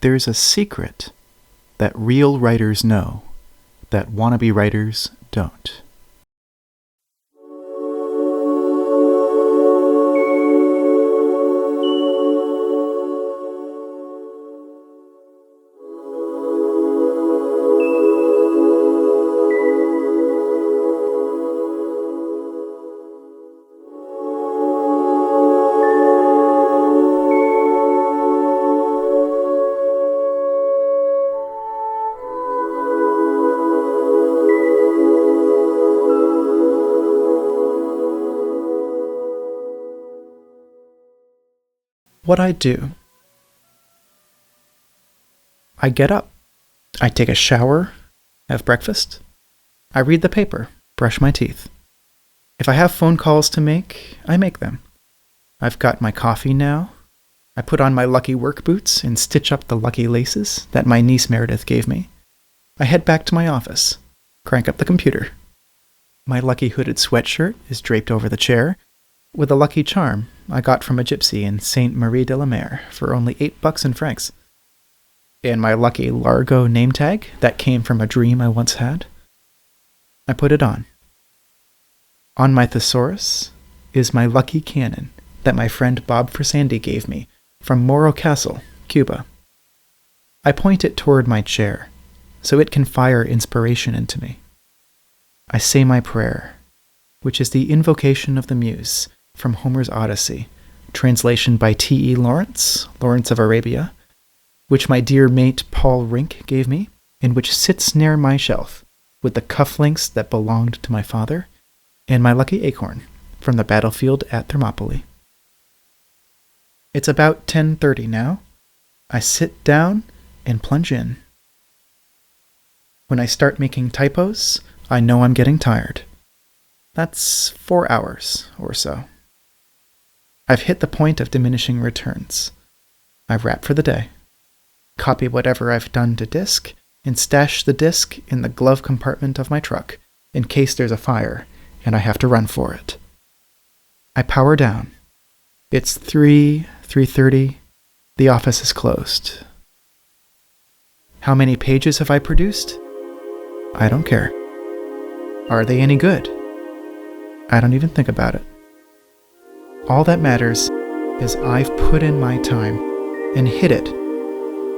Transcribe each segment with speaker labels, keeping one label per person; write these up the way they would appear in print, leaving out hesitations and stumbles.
Speaker 1: There's a secret that real writers know that wannabe writers don't. What I do. I get up. I take a shower, have breakfast. I read the paper, brush my teeth. If I have phone calls to make, I make them. I've got my coffee now. I put on my lucky work boots and stitch up the lucky laces that my niece Meredith gave me. I head back to my office, crank up the computer. My lucky hooded sweatshirt is draped over the chair with a lucky charm I got from a gypsy in Sainte Marie de la Mer for only $8 in francs. And my lucky Largo name tag that came from a dream I once had. I put it on. On my thesaurus is my lucky cannon that my friend Bob Frisandi gave me from Morro Castle, Cuba. I point it toward my chair so it can fire inspiration into me. I say my prayer, which is the invocation of the muse from Homer's Odyssey, translation by T.E. Lawrence, Lawrence of Arabia, which my dear mate Paul Rink gave me, and which sits near my shelf with the cufflinks that belonged to my father, and my lucky acorn from the battlefield at Thermopylae. It's about 10:30 now. I sit down and plunge in. When I start making typos, I know I'm getting tired. That's 4 hours or so. I've hit the point of diminishing returns. I wrap for the day, copy whatever I've done to disk, and stash the disk in the glove compartment of my truck in case there's a fire and I have to run for it. I power down. It's 3:30. The office is closed. How many pages have I produced? I don't care. Are they any good? I don't even think about it. All that matters is I've put in my time and hit it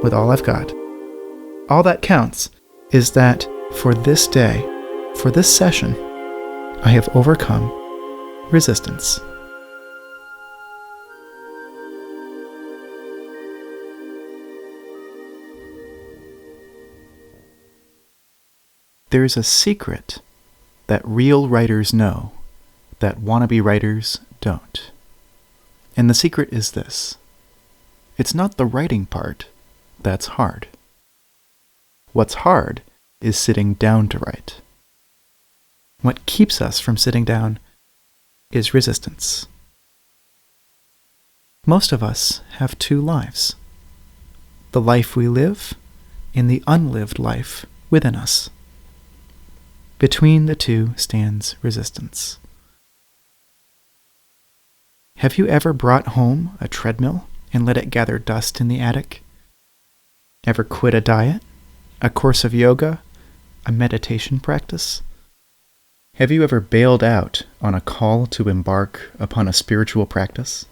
Speaker 1: with all I've got. All that counts is that for this day, for this session, I have overcome resistance. There's a secret that real writers know that wannabe writers don't. And the secret is this. It's not the writing part that's hard. What's hard is sitting down to write. What keeps us from sitting down is resistance. Most of us have two lives. The life we live and the unlived life within us. Between the two stands resistance. Have you ever brought home a treadmill and let it gather dust in the attic? Ever quit a diet, a course of yoga, a meditation practice? Have you ever bailed out on a call to embark upon a spiritual practice?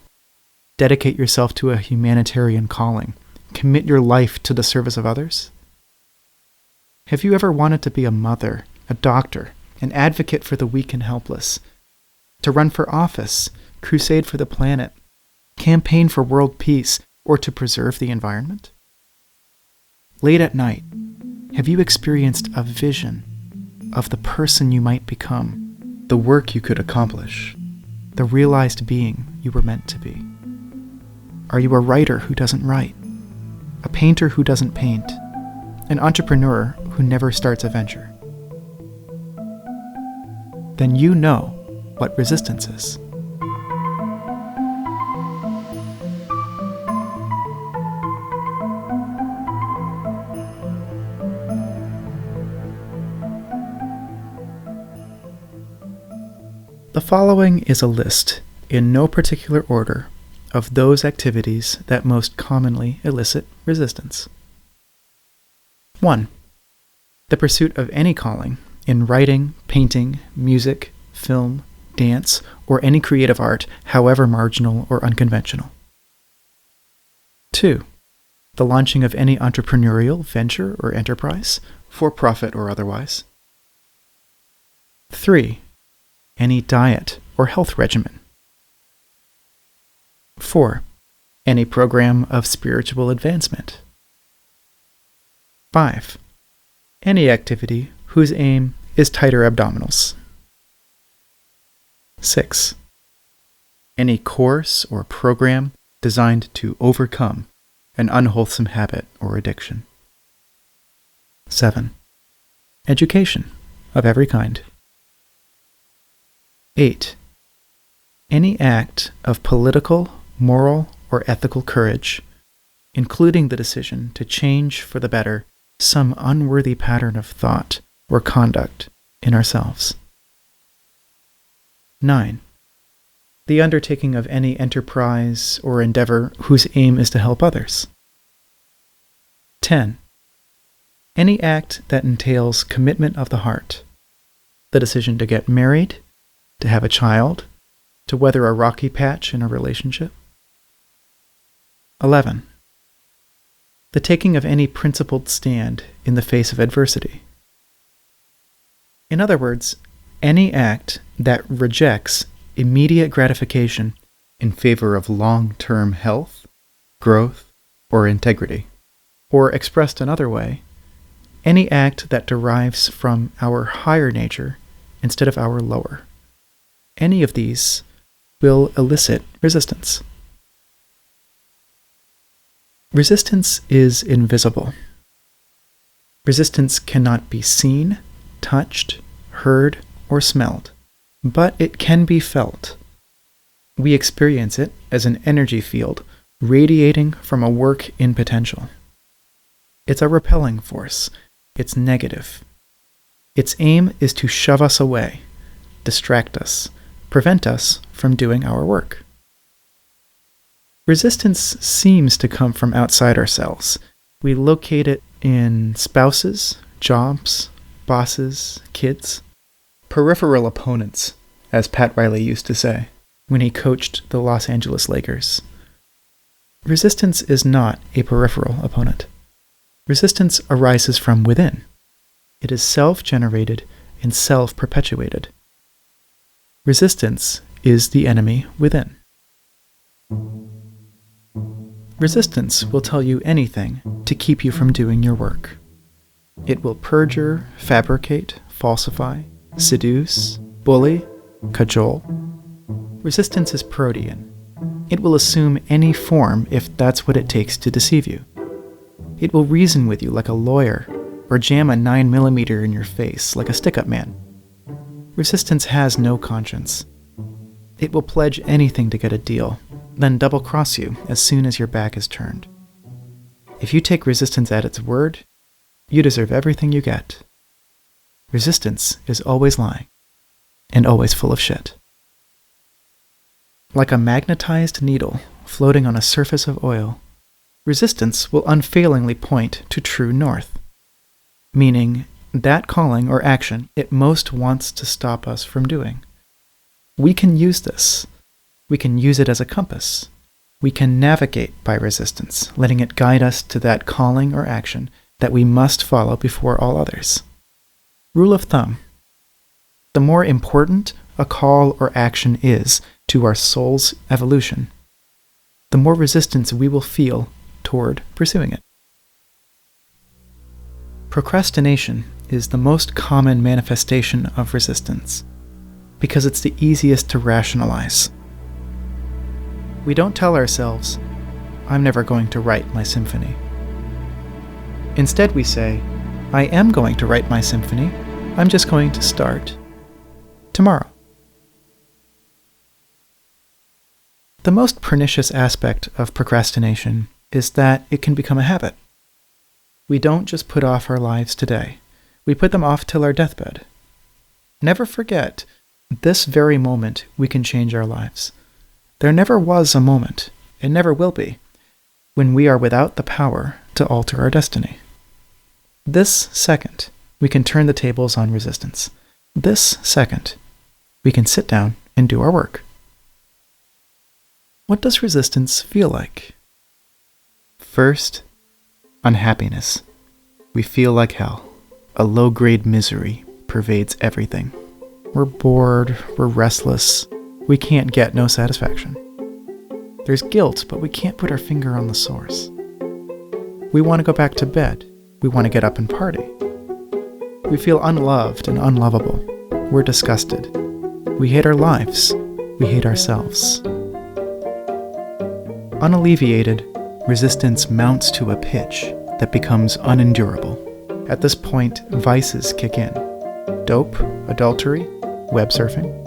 Speaker 1: Dedicate yourself to a humanitarian calling. Commit your life to the service of others? Have you ever wanted to be a mother, a doctor, an advocate for the weak and helpless, to run for office, crusade for the planet, campaign for world peace, or to preserve the environment? Late at night, have you experienced a vision of the person you might become, the work you could accomplish, the realized being you were meant to be? Are you a writer who doesn't write, a painter who doesn't paint, an entrepreneur who never starts a venture? Then you know what resistance is. The following is a list, in no particular order, of those activities that most commonly elicit resistance. 1. The pursuit of any calling in writing, painting, music, film, dance, or any creative art, however marginal or unconventional. 2. The launching of any entrepreneurial venture or enterprise, for profit or otherwise. 3. Any diet or health regimen. 4. Any program of spiritual advancement. 5. Any activity whose aim is tighter abdominals. 6. Any course or program designed to overcome an unwholesome habit or addiction. 7. Education of every kind. 8. Any act of political, moral, or ethical courage, including the decision to change for the better some unworthy pattern of thought or conduct in ourselves. 9. The undertaking of any enterprise or endeavor whose aim is to help others. 10. Any act that entails commitment of the heart, the decision to get married, to have a child, to weather a rocky patch in a relationship. 11. The taking of any principled stand in the face of adversity. In other words, any act that rejects immediate gratification in favor of long-term health, growth, or integrity. Or expressed another way, any act that derives from our higher nature instead of our lower. Any of these will elicit resistance. Resistance is invisible. Resistance cannot be seen, touched, heard, or smelled, but it can be felt. We experience it as an energy field radiating from a work in potential. It's a repelling force. It's negative. Its aim is to shove us away, distract us, prevent us from doing our work. Resistance seems to come from outside ourselves. We locate it in spouses, jobs, bosses, kids. Peripheral opponents, as Pat Riley used to say when he coached the Los Angeles Lakers. Resistance is not a peripheral opponent. Resistance arises from within. It is self-generated and self-perpetuated. Resistance is the enemy within. Resistance will tell you anything to keep you from doing your work. It will perjure, fabricate, falsify, seduce, bully, cajole. Resistance is protean. It will assume any form if that's what it takes to deceive you. It will reason with you like a lawyer, or jam a 9mm in your face like a stick-up man. Resistance has no conscience. It will pledge anything to get a deal, then double-cross you as soon as your back is turned. If you take resistance at its word, you deserve everything you get. Resistance is always lying, and always full of shit. Like a magnetized needle floating on a surface of oil, resistance will unfailingly point to true north, meaning that calling or action it most wants to stop us from doing. We can use this. We can use it as a compass. We can navigate by resistance, letting it guide us to that calling or action that we must follow before all others. Rule of thumb: the more important a call or action is to our soul's evolution, the more resistance we will feel toward pursuing it. Procrastination is the most common manifestation of resistance because it's the easiest to rationalize. We don't tell ourselves, "I'm never going to write my symphony." Instead, we say, "I am going to write my symphony. I'm just going to start tomorrow." The most pernicious aspect of procrastination is that it can become a habit. We don't just put off our lives today. We put them off till our deathbed. Never forget, this very moment we can change our lives. There never was a moment, and never will be, when we are without the power to alter our destiny. This second, we can turn the tables on resistance. This second, we can sit down and do our work. What does resistance feel like? First, unhappiness. We feel like hell. A low-grade misery pervades everything. We're bored, we're restless, we can't get no satisfaction. There's guilt, but we can't put our finger on the source. We want to go back to bed. We want to get up and party. We feel unloved and unlovable. We're disgusted. We hate our lives. We hate ourselves. Unalleviated, resistance mounts to a pitch that becomes unendurable. At this point, vices kick in. Dope, adultery, web surfing.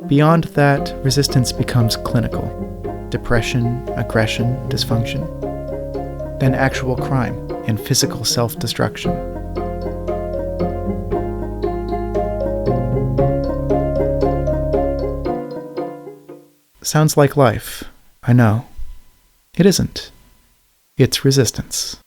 Speaker 1: Beyond that, resistance becomes clinical. Depression, aggression, dysfunction. Then actual crime and physical self-destruction. Sounds like life, I know. It isn't. It's resistance.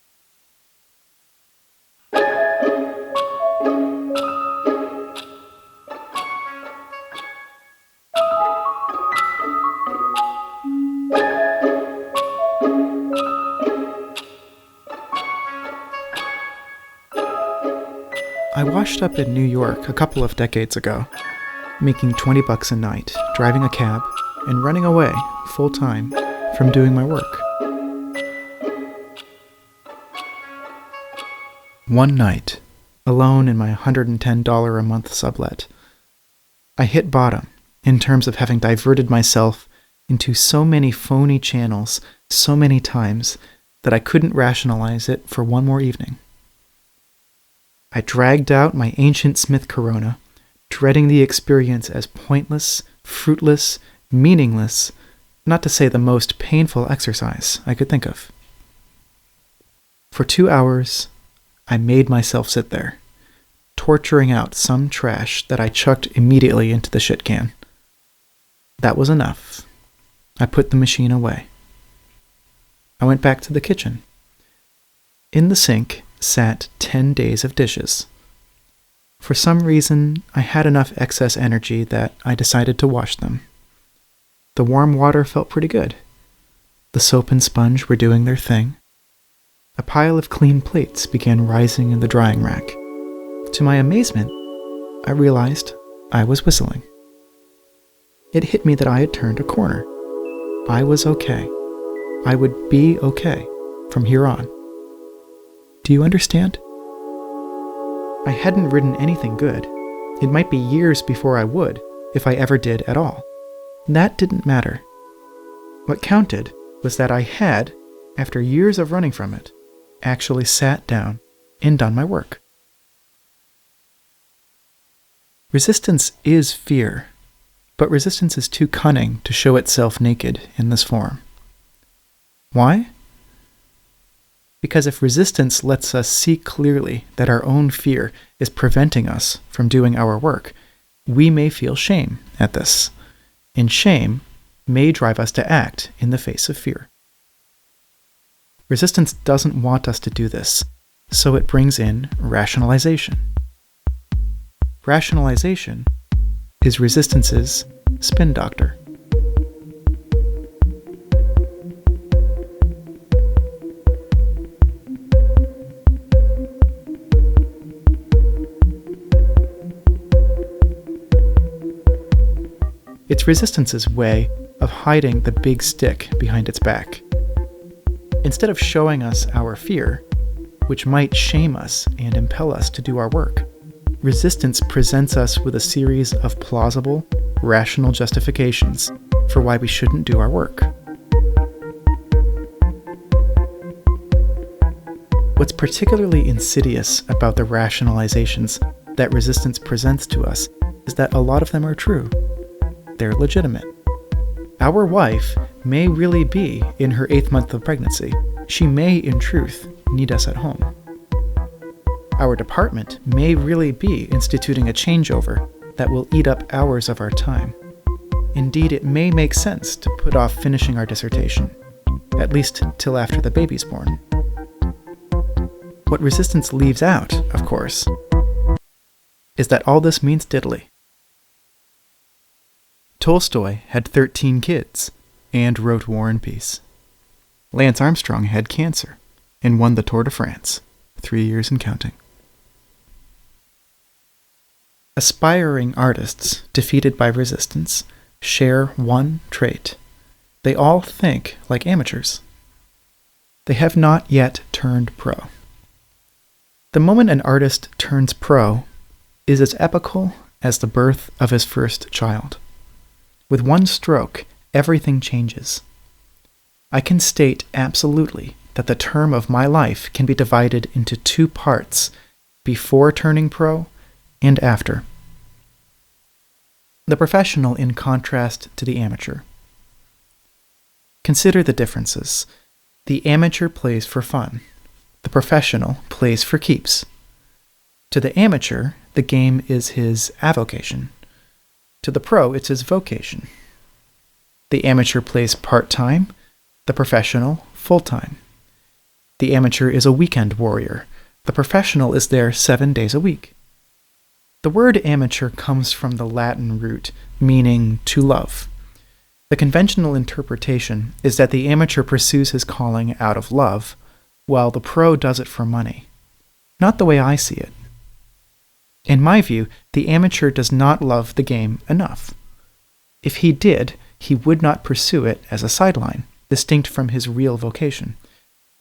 Speaker 1: I washed up in New York a couple of decades ago, making $20 a night, driving a cab, and running away, full-time, from doing my work. One night, alone in my $110 a month sublet, I hit bottom in terms of having diverted myself into so many phony channels so many times that I couldn't rationalize it for one more evening. I dragged out my ancient Smith Corona, dreading the experience as pointless, fruitless, meaningless, not to say the most painful exercise I could think of. For 2 hours, I made myself sit there, torturing out some trash that I chucked immediately into the shit can. That was enough. I put the machine away. I went back to the kitchen. In the sink sat 10 days of dishes. For some reason, I had enough excess energy that I decided to wash them. The warm water felt pretty good. The soap and sponge were doing their thing. A pile of clean plates began rising in the drying rack. To my amazement, I realized I was whistling. It hit me that I had turned a corner. I was okay. I would be okay from here on. Do you understand? I hadn't written anything good. It might be years before I would, if I ever did at all. That didn't matter. What counted was that I had, after years of running from it, actually sat down and done my work. Resistance is fear, but resistance is too cunning to show itself naked in this form. Why? Because if resistance lets us see clearly that our own fear is preventing us from doing our work, we may feel shame at this, and shame may drive us to act in the face of fear. Resistance doesn't want us to do this, so it brings in rationalization. Rationalization is resistance's spin doctor. It's resistance's way of hiding the big stick behind its back. Instead of showing us our fear, which might shame us and impel us to do our work, resistance presents us with a series of plausible, rational justifications for why we shouldn't do our work. What's particularly insidious about the rationalizations that resistance presents to us is that a lot of them are true. They're legitimate. Our wife may really be in her 8th month of pregnancy. She may, in truth, need us at home. Our department may really be instituting a changeover that will eat up hours of our time. Indeed, it may make sense to put off finishing our dissertation, at least till after the baby's born. What resistance leaves out, of course, is that all this means diddly. Tolstoy had 13 kids and wrote War and Peace. Lance Armstrong had cancer and won the Tour de France, 3 years and counting. Aspiring artists defeated by resistance share one trait. They all think like amateurs. They have not yet turned pro. The moment an artist turns pro is as epical as the birth of his first child. With one stroke, everything changes. I can state absolutely that the term of my life can be divided into 2 parts, before turning pro and after. The professional in contrast to the amateur. Consider the differences. The amateur plays for fun. The professional plays for keeps. To the amateur, the game is his avocation. To the pro, it's his vocation. The amateur plays part-time, the professional full-time. The amateur is a weekend warrior. The professional is there 7 days a week. The word amateur comes from the Latin root meaning to love. The conventional interpretation is that the amateur pursues his calling out of love, while the pro does it for money. Not the way I see it. In my view, the amateur does not love the game enough. If he did, he would not pursue it as a sideline, distinct from his real vocation.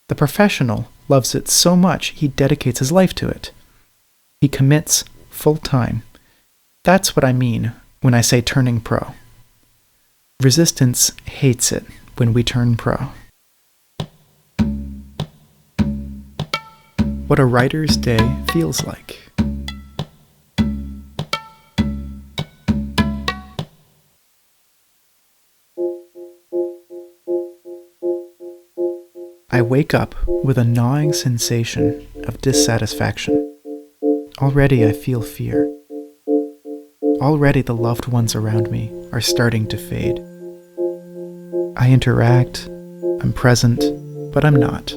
Speaker 1: The professional loves it so much he dedicates his life to it. He commits full time. That's what I mean when I say turning pro. Resistance hates it when we turn pro. What a writer's day feels like. I wake up with a gnawing sensation of dissatisfaction. Already I feel fear. Already the loved ones around me are starting to fade. I interact, I'm present, but I'm not.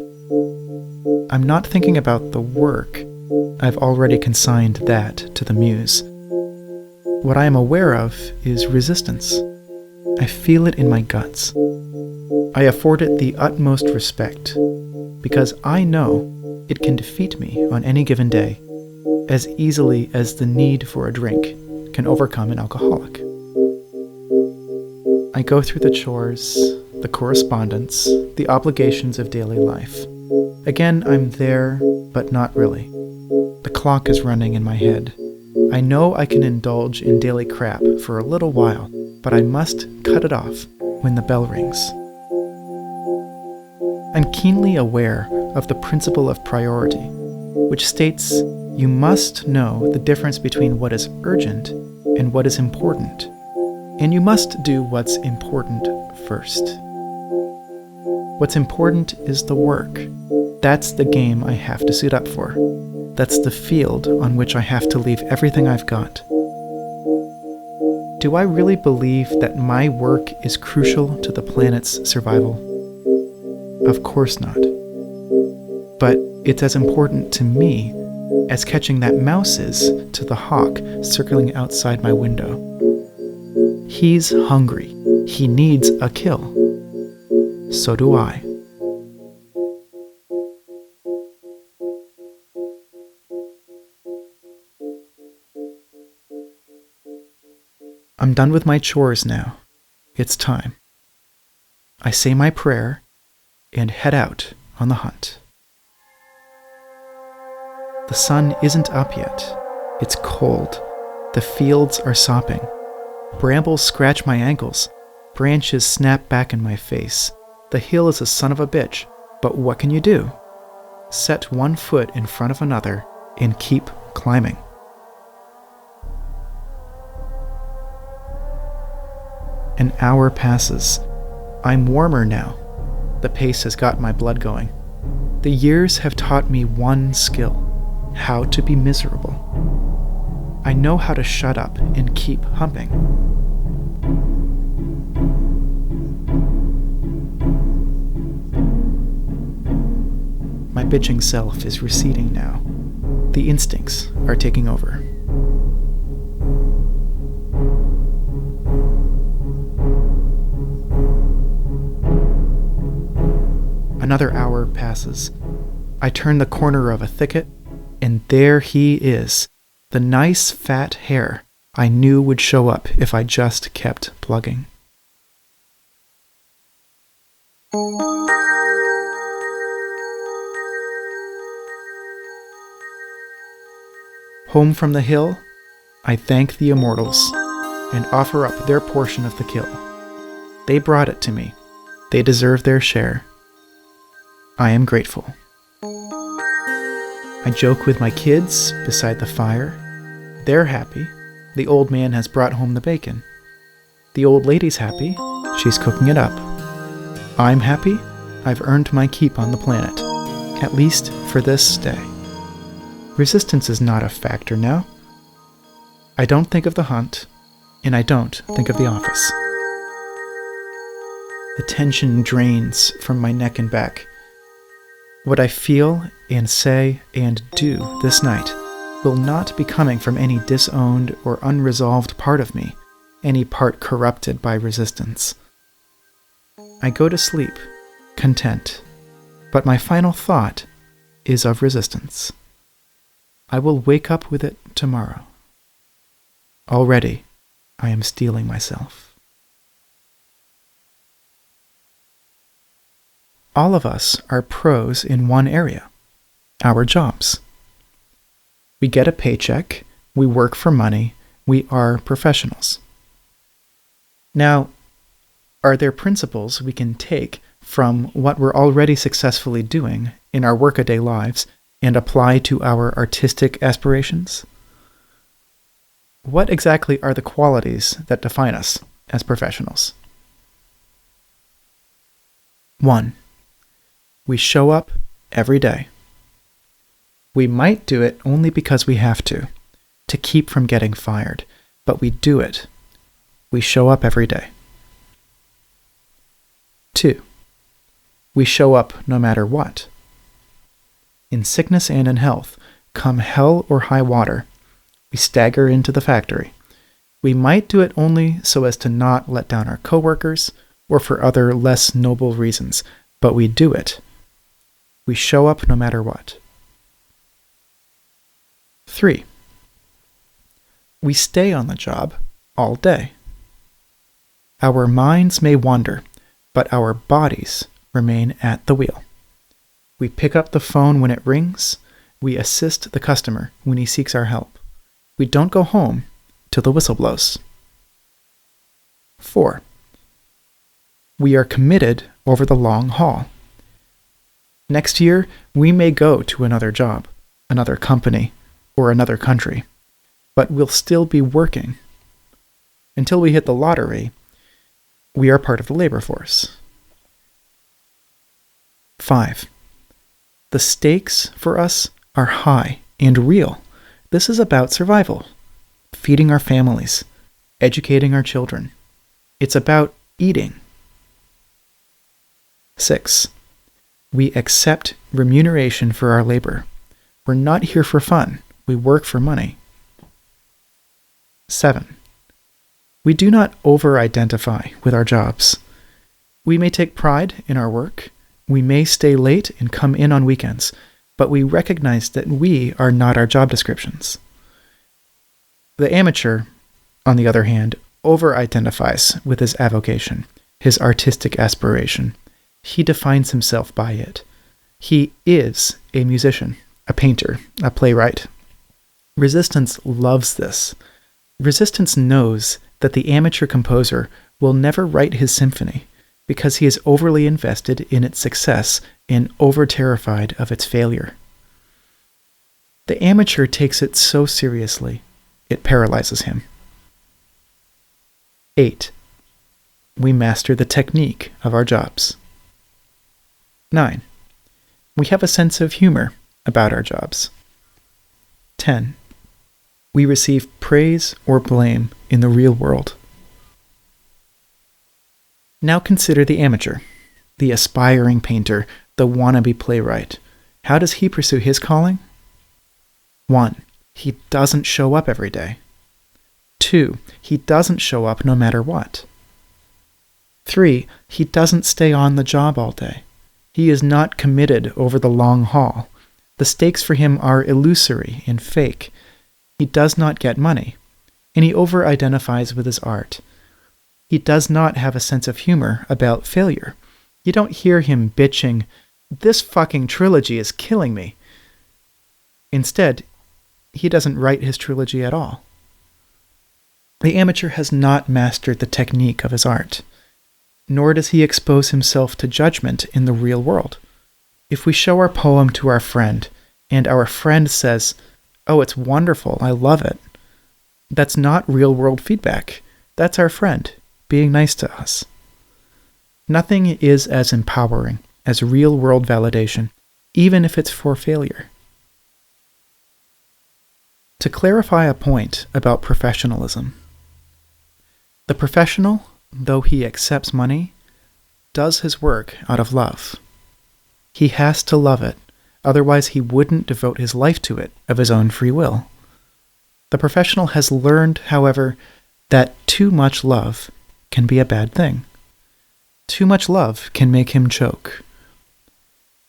Speaker 1: I'm not thinking about the work. I've already consigned that to the muse. What I am aware of is resistance. I feel it in my guts. I afford it the utmost respect, because I know it can defeat me on any given day, as easily as the need for a drink can overcome an alcoholic. I go through the chores, the correspondence, the obligations of daily life. Again, I'm there, but not really. The clock is running in my head. I know I can indulge in daily crap for a little while, but I must cut it off when the bell rings. I'm keenly aware of the principle of priority, which states you must know the difference between what is urgent and what is important, and you must do what's important first. What's important is the work. That's the game I have to suit up for. That's the field on which I have to leave everything I've got. Do I really believe that my work is crucial to the planet's survival? Of course not. But it's as important to me as catching that mouse is to the hawk circling outside my window. He's hungry. He needs a kill. So do I. I'm done with my chores now. It's time. I say my prayer and head out on the hunt. The sun isn't up yet. It's cold. The fields are sopping. Brambles scratch my ankles. Branches snap back in my face. The hill is a son of a bitch, but what can you do? Set one foot in front of another and keep climbing. An hour passes. I'm warmer now. The pace has got my blood going. The years have taught me one skill: how to be miserable. I know how to shut up and keep humping. My bitching self is receding now. The instincts are taking over. Another hour passes. I turn the corner of a thicket, and there he is, the nice fat hare I knew would show up if I just kept plugging. Home from the hill, I thank the immortals and offer up their portion of the kill. They brought it to me. They deserve their share. I am grateful. I joke with my kids beside the fire. They're happy. The old man has brought home the bacon. The old lady's happy. She's cooking it up. I'm happy. I've earned my keep on the planet, at least for this day. Resistance is not a factor now. I don't think of the hunt, and I don't think of the office. The tension drains from my neck and back. What I feel and say and do this night will not be coming from any disowned or unresolved part of me, any part corrupted by resistance. I go to sleep, content, but my final thought is of resistance. I will wake up with it tomorrow. Already, I am steeling myself. All of us are pros in one area, our jobs. We get a paycheck, we work for money, we are professionals. Now, are there principles we can take from what we're already successfully doing in our workaday lives and apply to our artistic aspirations? What exactly are the qualities that define us as professionals? 1. We show up every day. We might do it only because we have to keep from getting fired, but we do it. We show up every day. 2. We show up no matter what. In sickness and in health, come hell or high water, we stagger into the factory. We might do it only so as to not let down our coworkers or for other less noble reasons, but we do it. We show up no matter what. 3. We stay on the job all day. Our minds may wander, but our bodies remain at the wheel. We pick up the phone when it rings. We assist the customer when he seeks our help. We don't go home till the whistle blows. 4. We are committed over the long haul. Next year, we may go to another job, another company, or another country, but we'll still be working. Until we hit the lottery, we are part of the labor force. 5. The stakes for us are high and real. This is about survival, feeding our families, educating our children. It's about eating. 6. We accept remuneration for our labor. We're not here for fun. We work for money. 7. We do not over-identify with our jobs. We may take pride in our work. We may stay late and come in on weekends, but we recognize that we are not our job descriptions. The amateur, on the other hand, over-identifies with his avocation, his artistic aspiration. He defines himself by it. He is a musician, a painter, a playwright. Resistance loves this. Resistance knows that the amateur composer will never write his symphony because he is overly invested in its success and over-terrified of its failure. The amateur takes it so seriously, it paralyzes him. 8. We master the technique of our jobs. 9. We have a sense of humor about our jobs. 10. We receive praise or blame in the real world. Now consider the amateur, the aspiring painter, the wannabe playwright. How does he pursue his calling? 1. He doesn't show up every day. 2. He doesn't show up no matter what. 3. He doesn't stay on the job all day. He is not committed over the long haul. The stakes for him are illusory and fake. He does not get money, and he over-identifies with his art. He does not have a sense of humor about failure. You don't hear him bitching, "This fucking trilogy is killing me." Instead, he doesn't write his trilogy at all. The amateur has not mastered the technique of his art, nor does he expose himself to judgment in the real world. If we show our poem to our friend, and our friend says, "Oh, it's wonderful, I love it," that's not real-world feedback. That's our friend being nice to us. Nothing is as empowering as real-world validation, even if it's for failure. To clarify a point about professionalism, the professional, though he accepts money, does his work out of love. He has to love it, otherwise he wouldn't devote his life to it of his own free will. The professional has learned, however, that too much love can be a bad thing. Too much love can make him choke.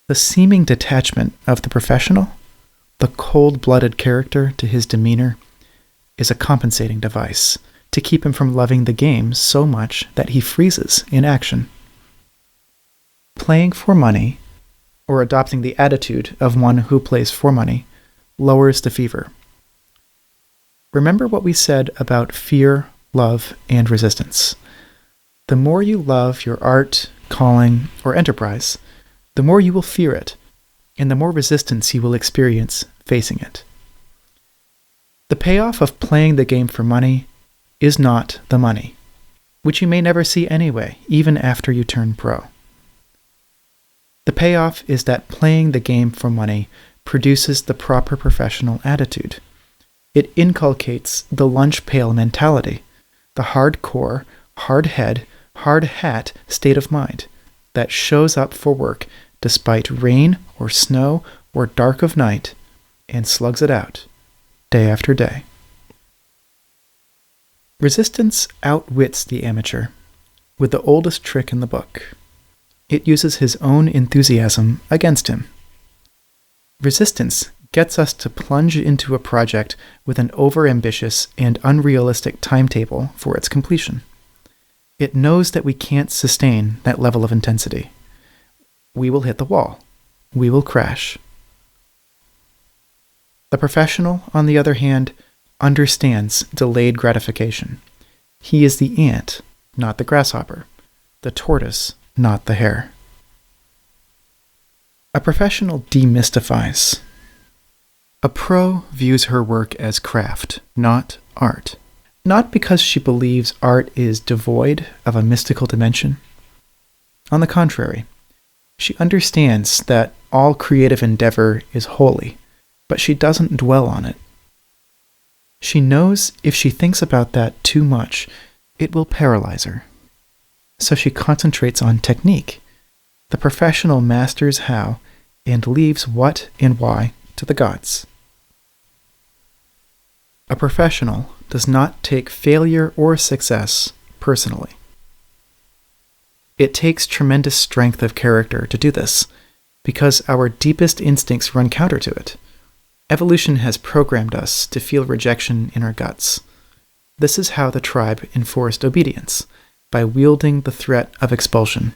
Speaker 1: The seeming detachment of the professional, the cold-blooded character to his demeanor, is a compensating device to keep him from loving the game so much that he freezes in action. Playing for money, or adopting the attitude of one who plays for money, lowers the fever. Remember what we said about fear, love, and resistance. The more you love your art, calling, or enterprise, the more you will fear it, and the more resistance you will experience facing it. The payoff of playing the game for money is not the money, which you may never see anyway, even after you turn pro. The payoff is that playing the game for money produces the proper professional attitude. It inculcates the lunch pail mentality, the hardcore, hard head, hard hat state of mind that shows up for work despite rain or snow or dark of night and slugs it out day after day. Resistance outwits the amateur with the oldest trick in the book. It uses his own enthusiasm against him. Resistance gets us to plunge into a project with an overambitious and unrealistic timetable for its completion. It knows that we can't sustain that level of intensity. We will hit the wall. We will crash. The professional, on the other hand, understands delayed gratification. He is the ant, not the grasshopper, the tortoise, not the hare. A professional demystifies. A pro views her work as craft, not art. Not because she believes art is devoid of a mystical dimension. On the contrary, she understands that all creative endeavor is holy, but she doesn't dwell on it. She knows if she thinks about that too much, it will paralyze her. So she concentrates on technique. The professional masters how and leaves what and why to the gods. A professional does not take failure or success personally. It takes tremendous strength of character to do this, because our deepest instincts run counter to it. Evolution has programmed us to feel rejection in our guts. This is how the tribe enforced obedience, by wielding the threat of expulsion.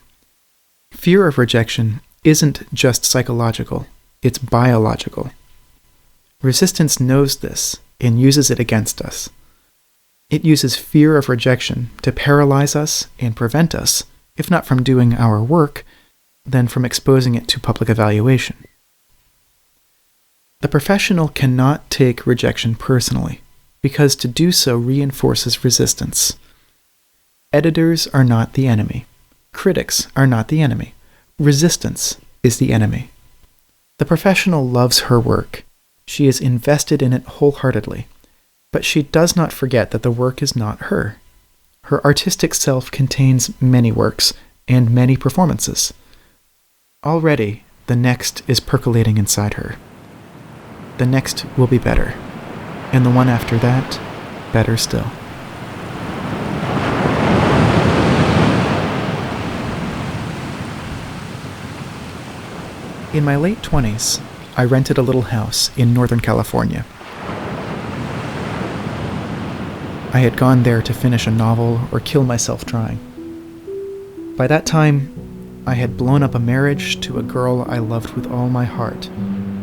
Speaker 1: Fear of rejection isn't just psychological, it's biological. Resistance knows this and uses it against us. It uses fear of rejection to paralyze us and prevent us, if not from doing our work, then from exposing it to public evaluation. The professional cannot take rejection personally, because to do so reinforces resistance. Editors are not the enemy. Critics are not the enemy. Resistance is the enemy. The professional loves her work. She is invested in it wholeheartedly, but she does not forget that the work is not her. Her artistic self contains many works and many performances. Already, the next is percolating inside her. The next will be better, and the one after that, better still. In my late 20s, I rented a little house in Northern California. I had gone there to finish a novel or kill myself trying. By that time, I had blown up a marriage to a girl I loved with all my heart,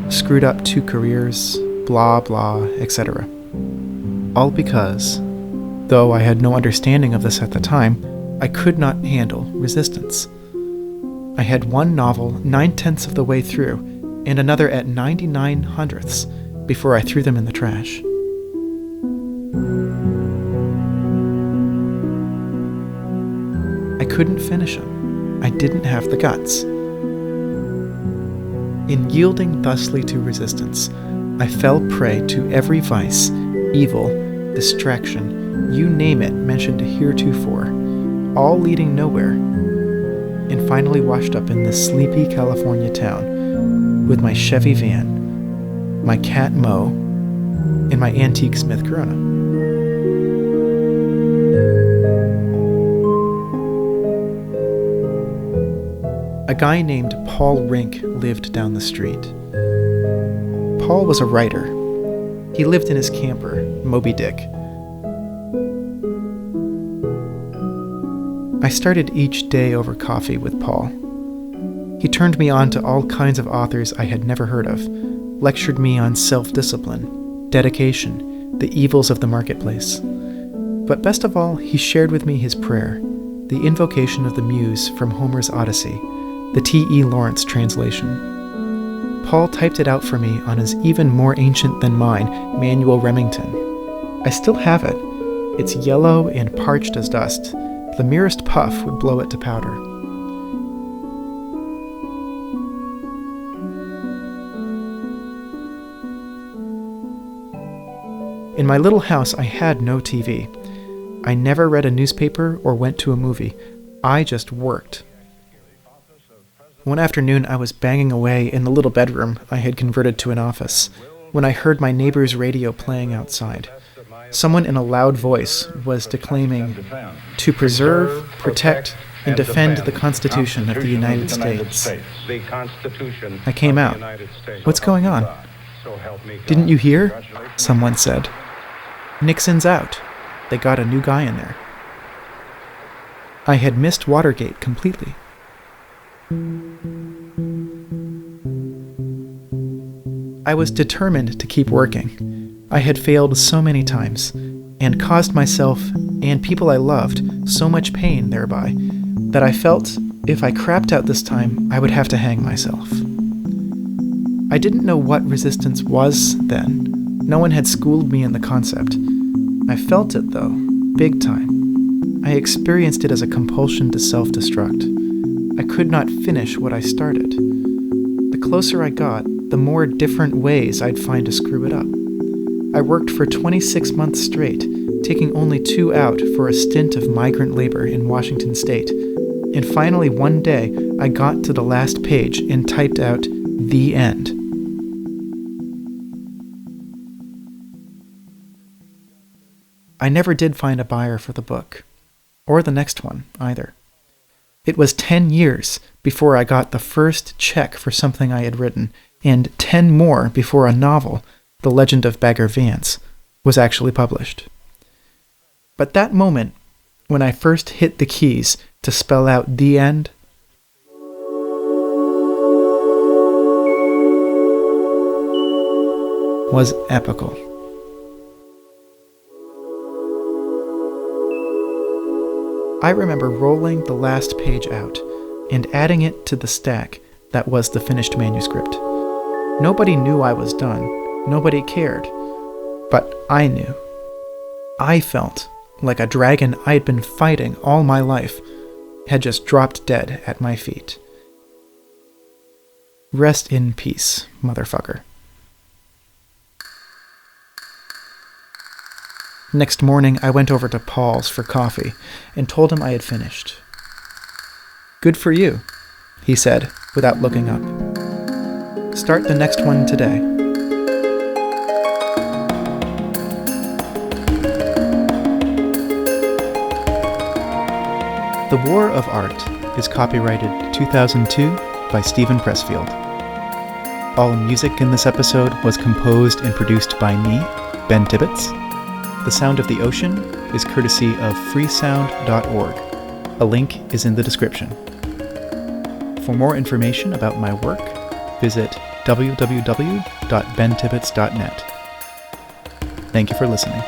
Speaker 1: screwed up 2 careers, blah blah, etc. All because, though I had no understanding of this at the time, I could not handle resistance. I had one novel 9/10 of the way through, and another at 99/100 before I threw them in the trash. I couldn't finish them. I didn't have the guts. In yielding thusly to resistance, I fell prey to every vice, evil, distraction, you name it mentioned heretofore, all leading nowhere, and finally washed up in this sleepy California town with my Chevy van, my cat Mo, and my antique Smith Corona. A guy named Paul Rink lived down the street. Paul was a writer. He lived in his camper, Moby Dick. I started each day over coffee with Paul. He turned me on to all kinds of authors I had never heard of, lectured me on self-discipline, dedication, the evils of the marketplace. But best of all, he shared with me his prayer, the invocation of the Muse from Homer's Odyssey, the T.E. Lawrence translation. Paul typed it out for me on his even more ancient than mine Manuel Remington. I still have it. It's yellow and parched as dust. The merest puff would blow it to powder. In my little house, I had no TV. I never read a newspaper or went to a movie. I just worked. One afternoon, I was banging away in the little bedroom I had converted to an office when I heard my neighbor's radio playing outside. Someone in a loud voice was declaiming, "To preserve, protect, and defend the Constitution of the United States." I came out. "What's going on?" "Didn't you hear?" someone said. "Nixon's out. They got a new guy in there." I had missed Watergate completely. I was determined to keep working. I had failed so many times, and caused myself and people I loved so much pain thereby, that I felt if I crapped out this time, I would have to hang myself. I didn't know what resistance was then. No one had schooled me in the concept. I felt it, though, big time. I experienced it as a compulsion to self-destruct. I could not finish what I started. The closer I got, the more different ways I'd find to screw it up. I worked for 26 months straight, taking only 2 out for a stint of migrant labor in Washington state. And finally, one day, I got to the last page and typed out, "The End." I never did find a buyer for the book, or the next one, either. It was 10 years before I got the first check for something I had written, and 10 more before a novel, The Legend of Bagger Vance, was actually published. But that moment, when I first hit the keys to spell out the end, was epical. I remember rolling the last page out and adding it to the stack that was the finished manuscript. Nobody knew I was done. Nobody cared. But I knew. I felt like a dragon I'd been fighting all my life had just dropped dead at my feet. Rest in peace, motherfucker. Next morning, I went over to Paul's for coffee and told him I had finished. "Good for you," he said, without looking up. Start the next one today. The War of Art is copyrighted 2002 by Stephen Pressfield. All music in this episode was composed and produced by me, Ben Tibbetts. The Sound of the Ocean is courtesy of freesound.org. A link is in the description. For more information about my work, visit www.bentibbetts.net. Thank you for listening.